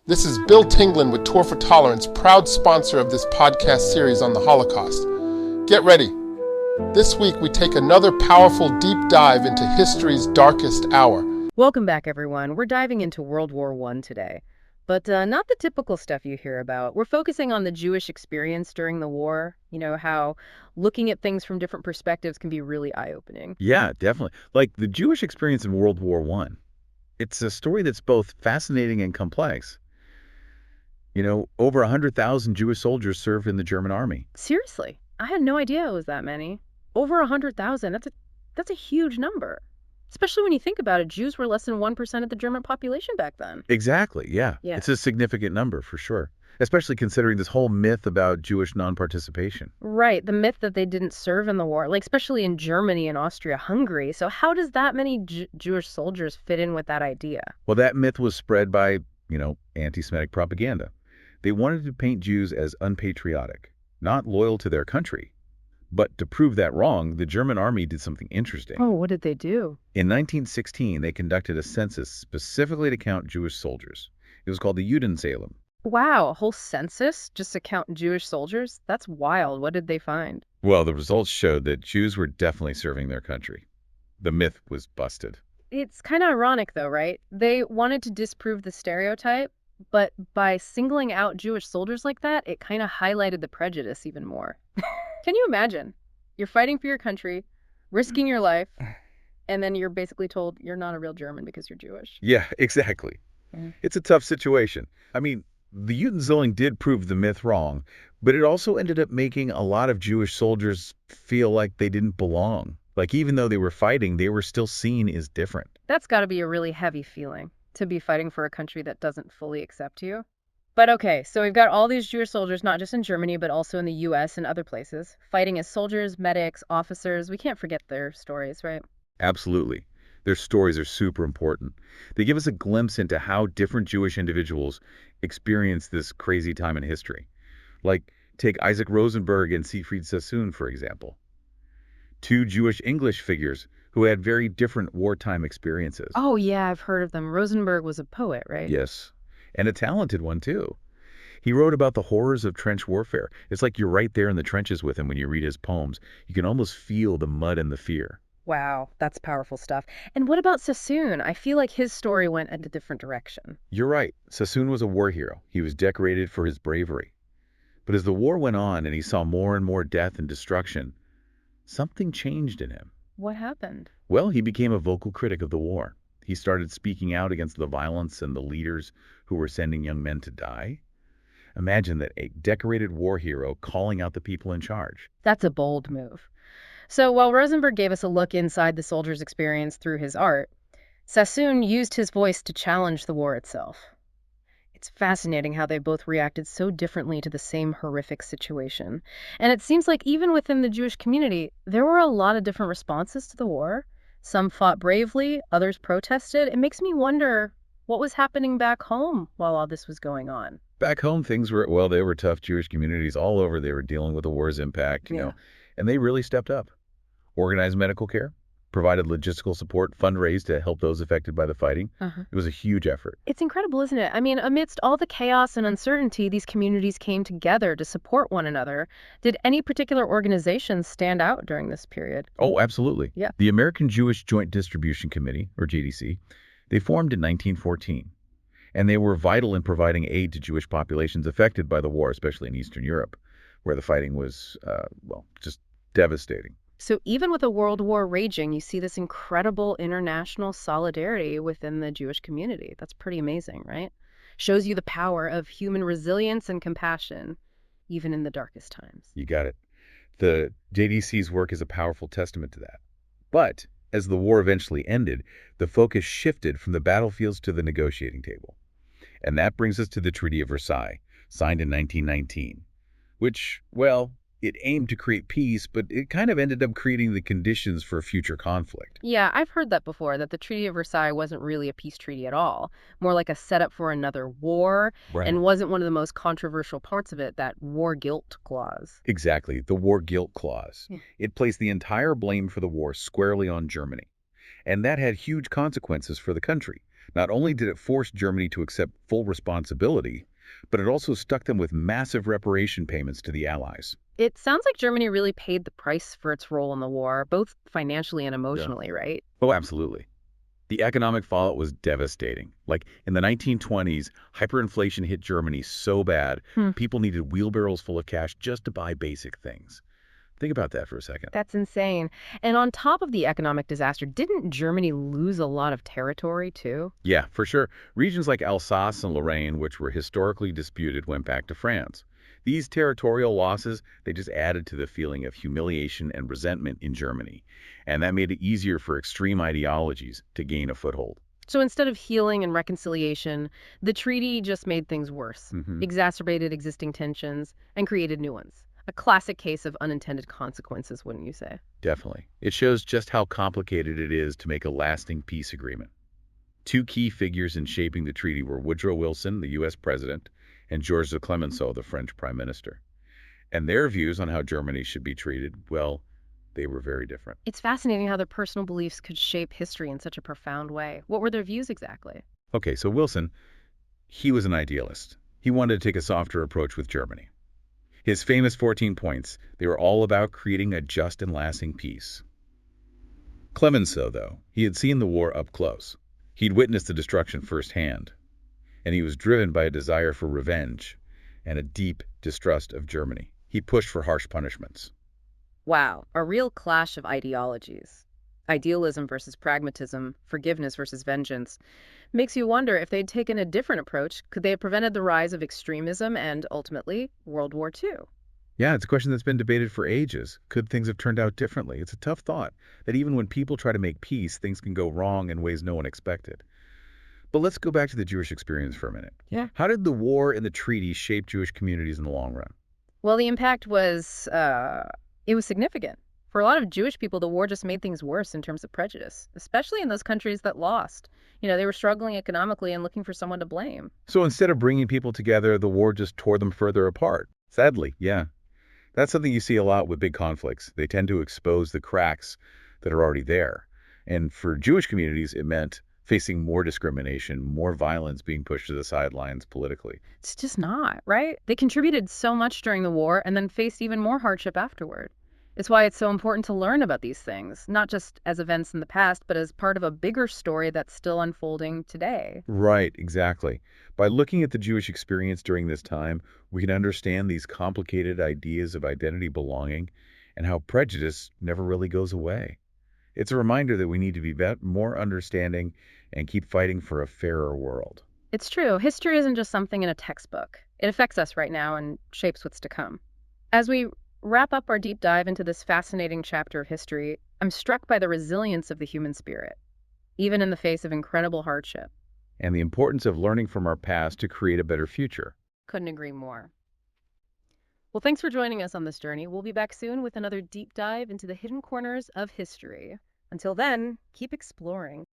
This is Bill Tinglin with Tour for Tolerance, proud sponsor of this podcast series on the Holocaust. Get ready. This week we take another powerful deep dive into history's darkest hour. Welcome back, everyone. We're diving into World War I today. But not the typical stuff you hear about. We're focusing on the Jewish experience during the war. You know, how looking at things from different perspectives can be really eye-opening. Yeah, definitely. Like the Jewish experience in World War I. It's a story that's both fascinating and complex. You know, over 100,000 Jewish soldiers served in the German army. Seriously, I had no idea it was that many. Over 100,000, that's a huge number. Especially when you think about it, Jews were less than 1% of the German population back then. Exactly, yeah. Yeah. It's a significant number for sure, especially considering this whole myth about Jewish non-participation. Right, the myth that they didn't serve in the war, like especially in Germany and Austria-Hungary. So how does that many Jewish soldiers fit in with that idea? Well, that myth was spread by, anti-Semitic propaganda. They wanted to paint Jews as unpatriotic, not loyal to their country. But to prove that wrong, the German army did something interesting. Oh, what did they do? In 1916, they conducted a census specifically to count Jewish soldiers. It was called the Judenzählung. Wow, a whole census just to count Jewish soldiers? That's wild. What did they find? Well, the results showed that Jews were definitely serving their country. The myth was busted. It's kind of ironic, though, right? They wanted to disprove the stereotype, but by singling out Jewish soldiers like that, it kind of highlighted the prejudice even more. Can you imagine? You're fighting for your country, risking your life, and then you're basically told you're not a real German because you're Jewish. Yeah, exactly. It's a tough situation. I mean, the Judenzählung did prove the myth wrong, but it also ended up making a lot of Jewish soldiers feel like they didn't belong. Like, even though they were fighting, they were still seen as different. That's got to be a really heavy feeling, to be fighting for a country that doesn't fully accept you. But okay, so we've got all these Jewish soldiers, not just in Germany, but also in the U.S. and other places, fighting as soldiers, medics, officers. We can't forget their stories, right? Absolutely. Their stories are super important. They give us a glimpse into how different Jewish individuals experienced this crazy time in history. Like, take Isaac Rosenberg and Siegfried Sassoon, for example. Two Jewish English figures who had very different wartime experiences. Oh, yeah, I've heard of them. Rosenberg was a poet, right? Yes, and a talented one, too. He wrote about the horrors of trench warfare. It's like you're right there in the trenches with him when you read his poems. You can almost feel the mud and the fear. Wow, that's powerful stuff. And what about Sassoon? I feel like his story went in a different direction. You're right. Sassoon was a war hero. He was decorated for his bravery. But as the war went on and he saw more and more death and destruction, something changed in him. What happened? Well, he became a vocal critic of the war. He started speaking out against the violence and the leaders who were sending young men to die. Imagine that, a decorated war hero calling out the people in charge. That's a bold move. So while Rosenberg gave us a look inside the soldier's experience through his art, Sassoon used his voice to challenge the war itself. It's fascinating how they both reacted so differently to the same horrific situation. And it seems like even within the Jewish community, there were a lot of different responses to the war. Some fought bravely, others protested. It makes me wonder what was happening back home while all this was going on. Back home, things were, they were tough. Jewish communities all over, they were dealing with the war's impact, you know, and they really stepped up. Organized medical care, provided logistical support, fundraised to help those affected by the fighting. It was a huge effort. It's incredible, isn't it? I mean, amidst all the chaos and uncertainty, these communities came together to support one another. Did any particular organizations stand out during this period? Oh, absolutely. Yeah. The American Jewish Joint Distribution Committee, or JDC, they formed in 1914. And they were vital in providing aid to Jewish populations affected by the war, especially in Eastern Europe, where the fighting was, just devastating. So even with a world war raging, you see this incredible international solidarity within the Jewish community. That's pretty amazing, right? Shows you the power of human resilience and compassion, even in the darkest times. You got it. The JDC's work is a powerful testament to that. But as the war eventually ended, the focus shifted from the battlefields to the negotiating table. And that brings us to the Treaty of Versailles, signed in 1919, which, it aimed to create peace, but it kind of ended up creating the conditions for future conflict. Yeah, I've heard that before, that the Treaty of Versailles wasn't really a peace treaty at all, more like a setup for another war, and wasn't one of the most controversial parts of it, that war guilt clause. Exactly, the war guilt clause. It placed the entire blame for the war squarely on Germany. And that had huge consequences for the country. Not only did it force Germany to accept full responsibility, but it also stuck them with massive reparation payments to the Allies. It sounds like Germany really paid the price for its role in the war, both financially and emotionally, right? Oh, absolutely. The economic fallout was devastating. Like in the 1920s, hyperinflation hit Germany so bad, Hmm. people needed wheelbarrows full of cash just to buy basic things. Think about that for a second. That's insane. And on top of the economic disaster, didn't Germany lose a lot of territory too? Yeah, for sure. Regions like Alsace and Lorraine, which were historically disputed, went back to France. These territorial losses, they just added to the feeling of humiliation and resentment in Germany. And that made it easier for extreme ideologies to gain a foothold. So instead of healing and reconciliation, the treaty just made things worse, exacerbated existing tensions, and created new ones. A classic case of unintended consequences, wouldn't you say? Definitely. It shows just how complicated it is to make a lasting peace agreement. Two key figures in shaping the treaty were Woodrow Wilson, the U.S. president, and Georges de Clemenceau, the French prime minister. And their views on how Germany should be treated, well, they were very different. It's fascinating how their personal beliefs could shape history in such a profound way. What were their views exactly? Okay, so Wilson, he was an idealist. He wanted to take a softer approach with Germany. His famous 14 points, they were all about creating a just and lasting peace. Clemenceau, though, he had seen the war up close. He'd witnessed the destruction firsthand, and he was driven by a desire for revenge and a deep distrust of Germany. He pushed for harsh punishments. Wow, a real clash of ideologies. Idealism versus pragmatism, forgiveness versus vengeance. Makes you wonder if they'd taken a different approach, could they have prevented the rise of extremism and, ultimately, World War II? Yeah, it's a question that's been debated for ages. Could things have turned out differently? It's a tough thought, that even when people try to make peace, things can go wrong in ways no one expected. But let's go back to the Jewish experience for a minute. Yeah. How did the war and the treaty shape Jewish communities in the long run? Well, the impact was, it was significant. For a lot of Jewish people, the war just made things worse in terms of prejudice, especially in those countries that lost. They were struggling economically and looking for someone to blame. So instead of bringing people together, the war just tore them further apart. Sadly, yeah. That's something you see a lot with big conflicts. They tend to expose the cracks that are already there. And for Jewish communities, it meant facing more discrimination, more violence being pushed to the sidelines politically. It's just not, right? They contributed so much during the war and then faced even more hardship afterward. It's why it's so important to learn about these things, not just as events in the past, but as part of a bigger story that's still unfolding today. Right, exactly. By looking at the Jewish experience during this time, we can understand these complicated ideas of identity belonging and how prejudice never really goes away. It's a reminder that we need to be more understanding and keep fighting for a fairer world. It's true. History isn't just something in a textbook. It affects us right now and shapes what's to come. As we wrap up our deep dive into this fascinating chapter of history, I'm struck by the resilience of the human spirit, even in the face of incredible hardship. And the importance of learning from our past to create a better future. Couldn't agree more. Well, thanks for joining us on this journey. We'll be back soon with another deep dive into the hidden corners of history. Until then, keep exploring.